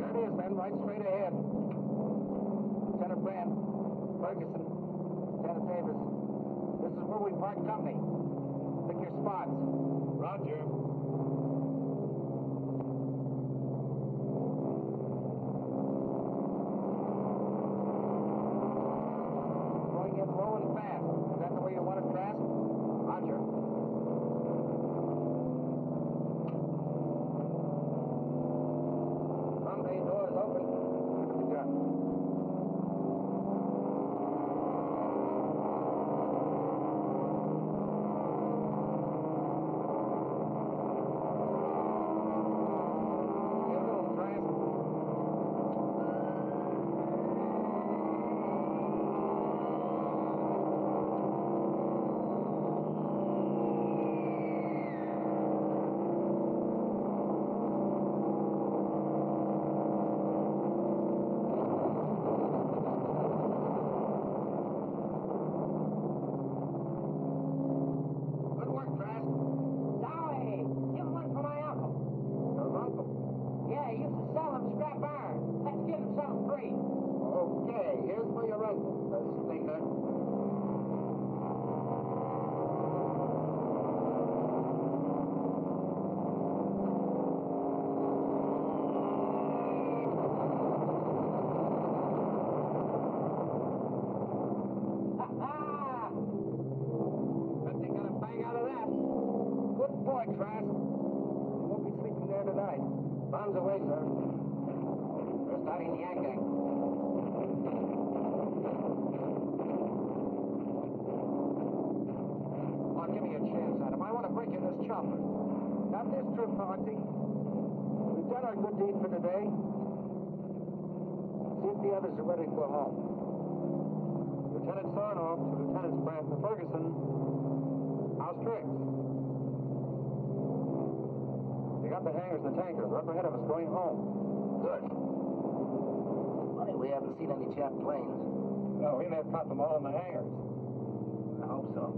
There it is, men, right straight ahead. Lieutenant Brand, Ferguson, Lieutenant Davis. This is where we part company. Pick your spots. Roger. Going in low and fast. Is that the way you want it, Trask? Roger. Front bay door is open. Look at the gun. Give it a little, Trask. Good work, Trask. Sorry. Give one for my uncle. Your uncle. Yeah, he used to sell them scrap iron. Let's give him something free. Okay, here's for your uncle, stinker. Ha-ha! Bet they got a bang out of that. Good boy, Trask. You won't be sleeping there tonight. Bombs away, sir. We're starting the anchoring. Oh, give me a chance, Adam. I want to break in this chopper. Not this trip, Foxy. We've done our good deed for today. See if the others are ready to go home. Lieutenant Sarnoff to Lieutenants Brandt and Ferguson. How's tricks? They got the hangars and the tankers. They're up ahead of us going home. Good. Funny, we haven't seen any Jap planes. No, we may have caught them all in the hangars. I hope so.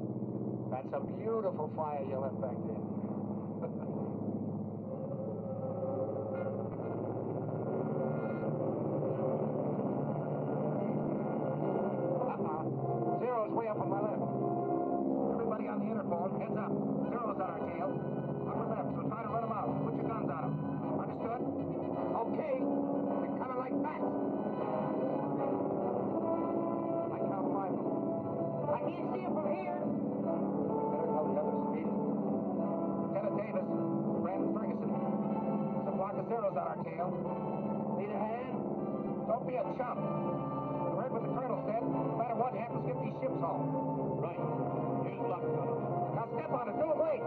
That's a beautiful fire you left back there. Zero's way up on my left. Everybody on the interphone, heads up. Zero's on our tail. Upper left, so try to run them out. Put your guns on them. Understood? Okay. They're coming like bats. I count 5 of them. I can't see him from here. Better tell the others speeding. Lieutenant Davis, Brandon Ferguson. There's a flock of Zeros on our tail. Need a hand? Don't be a chump. You heard what the colonel said. No matter what happens, get these ships home. Right. Here's luck, fellas. Now step on it. Don't wait.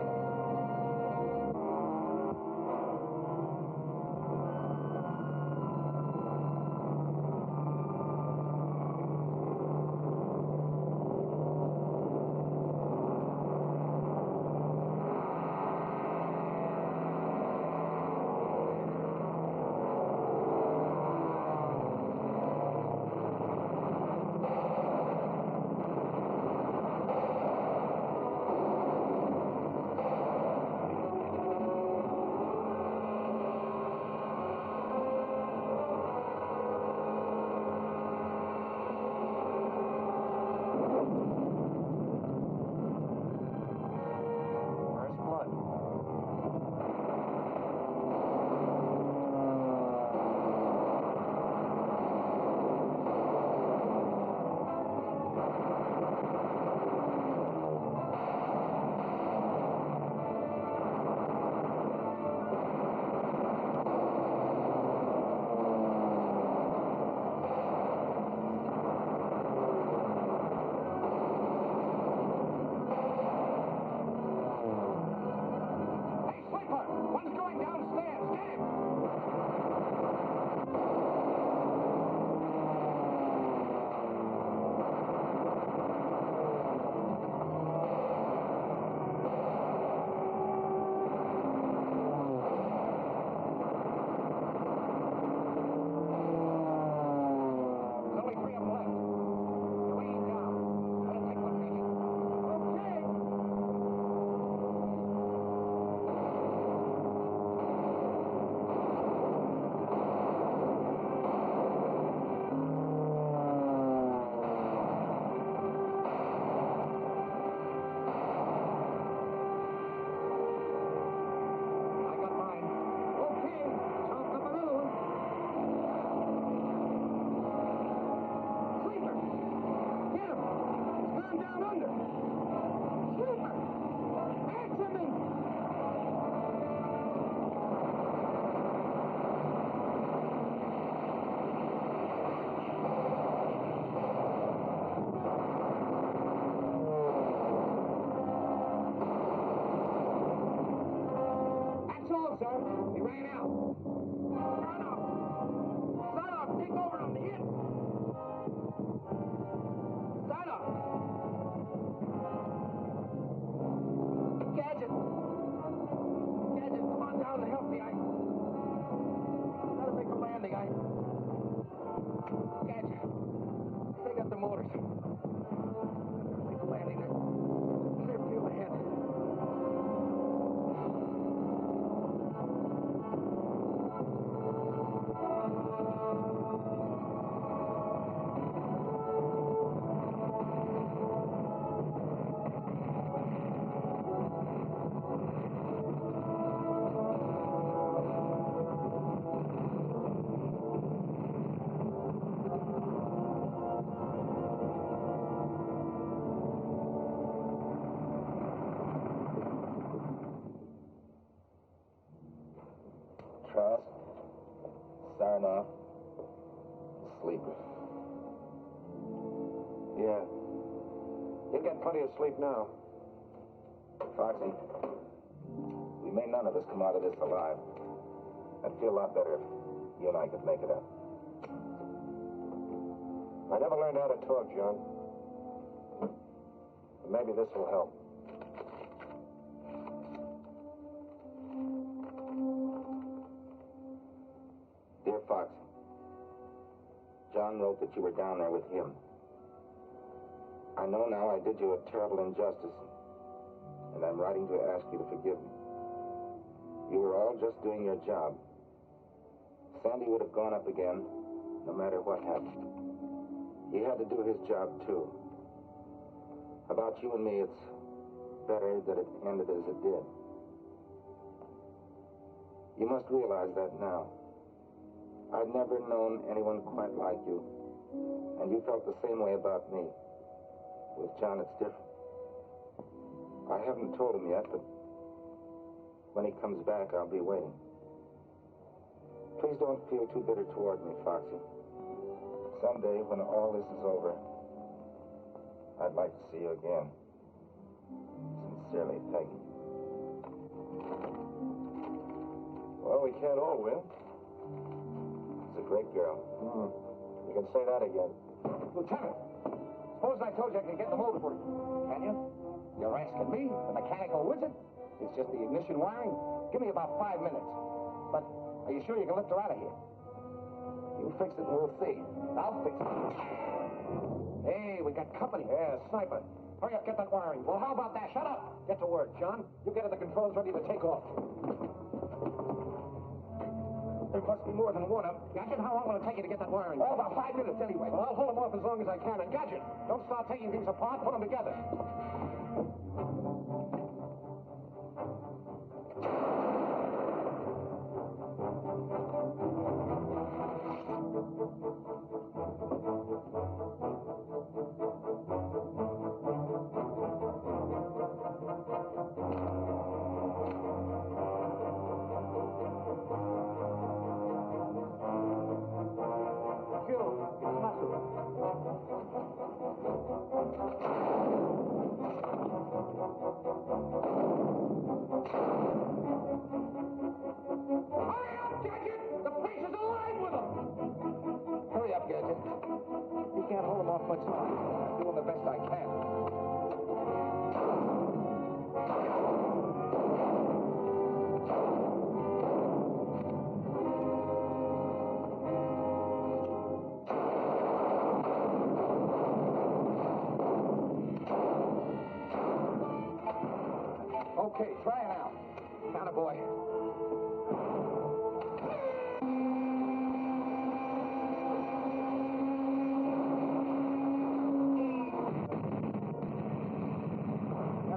laying out. Son of, take over on the hit. Son of. Gadget. Gadget, come on down and help me. I gotta make a landing. Gadget. Take up the motors. Make a landing. Clear field ahead. Trask, Sarnoff, sleeper. Yeah. You'll get plenty of sleep now. Foxy, we may none of us come out of this alive. I'd feel a lot better if you and I could make it up. I never learned how to talk, John. But maybe this will help. Dear Foxy, John wrote that you were down there with him. I know now I did you a terrible injustice, and I'm writing to ask you to forgive me. You were all just doing your job. Sandy would have gone up again, no matter what happened. He had to do his job, too. About you and me, it's better that it ended as it did. You must realize that now. I'd never known anyone quite like you, and you felt the same way about me. With John, it's different. I haven't told him yet, but when he comes back, I'll be waiting. Please don't feel too bitter toward me, Foxy. Someday, when all this is over, I'd like to see you again. Sincerely, Peggy. Well, we can't all win. She's a great girl. You can say that again. Lieutenant, suppose I told you I could get the motor for you. Can you? You're asking me, the mechanical wizard? It's just the ignition wiring. Give me about 5 minutes. But are you sure you can lift her out of here? You fix it and we'll see. I'll fix it. Hey, we got company. Yeah, sniper. Hurry up, get that wiring. Well, how about that? Shut up. Get to work, John. You get at the controls ready to take off. There must be more than one of them. Gadget, how long will it take you to get that wiring? Oh, about 5 minutes anyway. Well, I'll hold them off as long as I can. And Gadget, don't start taking things apart. Put them together. Gadget. You can't hold them off much longer. I'm doing the best I can. Okay, try it out. Atta boy.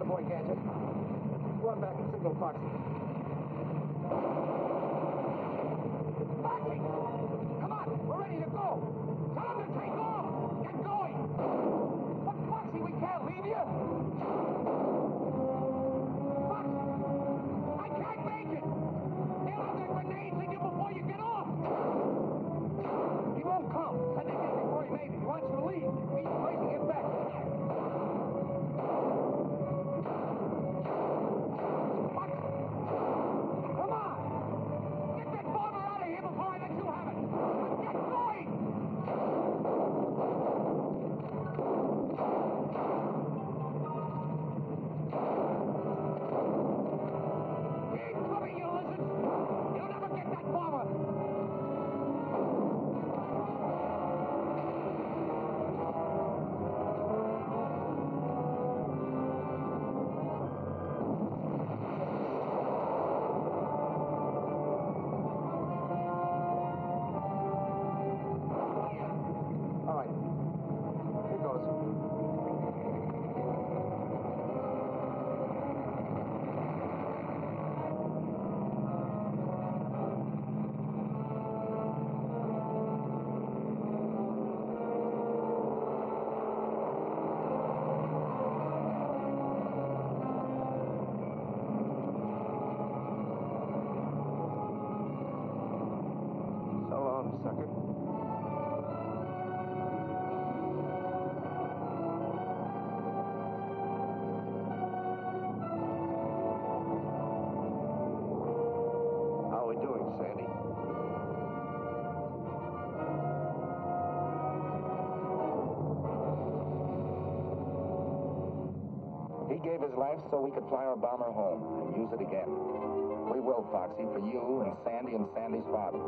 Boy, Gadget. Go on back and signal Foxy. Foxy! Come on, we're ready to go. Tell him to take off. Get going. But Foxy, we can't leave you. Foxy! I can't make it. They'll have their grenades in you before you get off. He won't come. Said they did before he made it. He wants you to leave. He's crazy. Get back. Foxy! sucker. How are we doing, Sandy? He gave his life so we could fly our bomber home and use it again. We will, Foxy, for you and Sandy's father.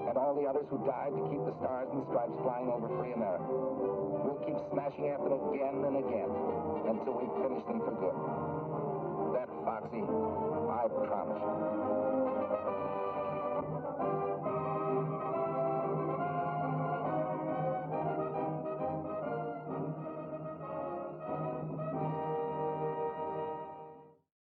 And all the others who died to keep the stars and stripes flying over free America. We'll keep smashing at them again and again until we finish them for good. That, Foxy, I promise you.